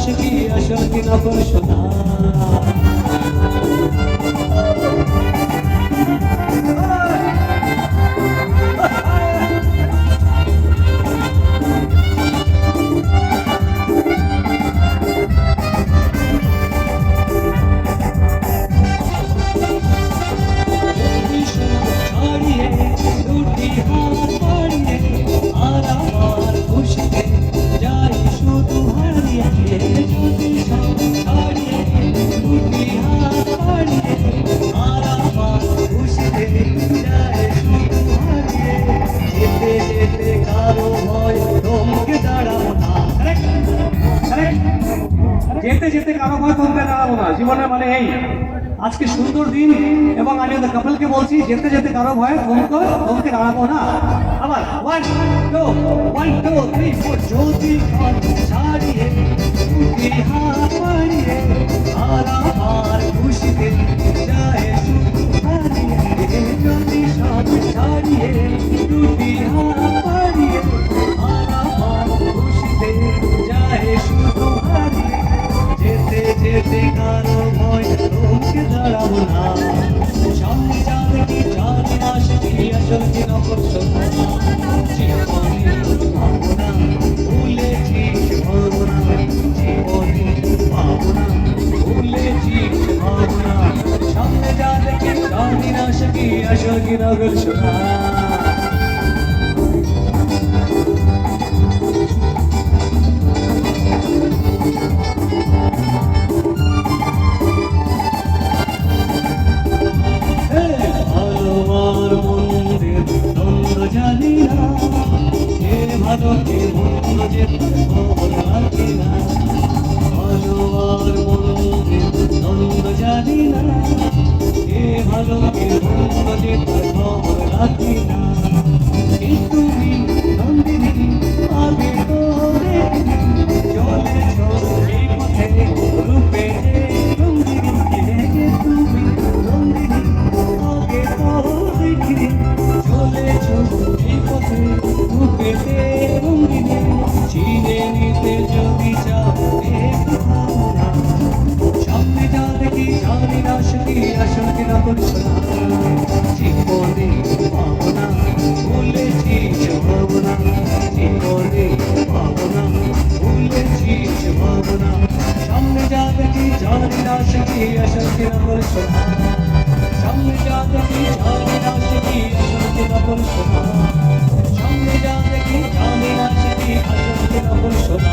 আশিকি আসল কি নকল শোনা যেতে যেতে কারো ভয় থমকে দাঁড়াবো না জীবনের মানে এই আজকে সুন্দর দিন এবং আমি ওদের কাপলকে বলছি যেতে যেতে কারো ভয় থমকে দাঁড়াবো না আবার 1 2 1 2 3 4 জ্যোতি ছাড়িয়ে টুটি হাত বাড়িয়ে আর আমার খুশিতে যায় শুধু হারিয়ে জ্যোতি ছাড়িয়ে টুটি হাত বাড়িয়ে আর আমার খুশিতে যায় শুধু হারিয়ে যেতে যেতে কারো ভয় থমকে দাঁড়াবো না সামনে যাবে কি জানি না সে কি আসল কি নকল শোনা জীবনে পাবো না ভুলেছি ভাবো না জীবনে পাবো না ভুলেছি ভাবো না সামনে যাবে কি জানি না সে কি আসল কি নকল শোনা জানি না কে ভালো কে মন্দ যে খবর রাখি না ভালো আর মন্দ দ্বন্দ্ব জানি না কে ভালো কে মন্দ যে খবর রাখি না তুমি নন্দিনী আগে তো চলে চলে পথে রূপে নন্দিনী তুমি নন্দিনী আগে তো দেখিনি চলে চলে পথে রূপেতে রঙিনে চিনে নিতে যদি চাও সামনে যা দেখি জানি না সখী আসল কি নকল শোনা জীবনে পাবো না ভুলেছি ভাবো না জীবনে পাবো না ভুলেছি ভাবো না সামনে যা দেখি জানি না সখী আসল কি নকল শোনা সামনে যা দেখি জানি না সখী আসল কি নকল শোনা সামনে যা দেখি জানি না সখী আসল কি নকল শোনা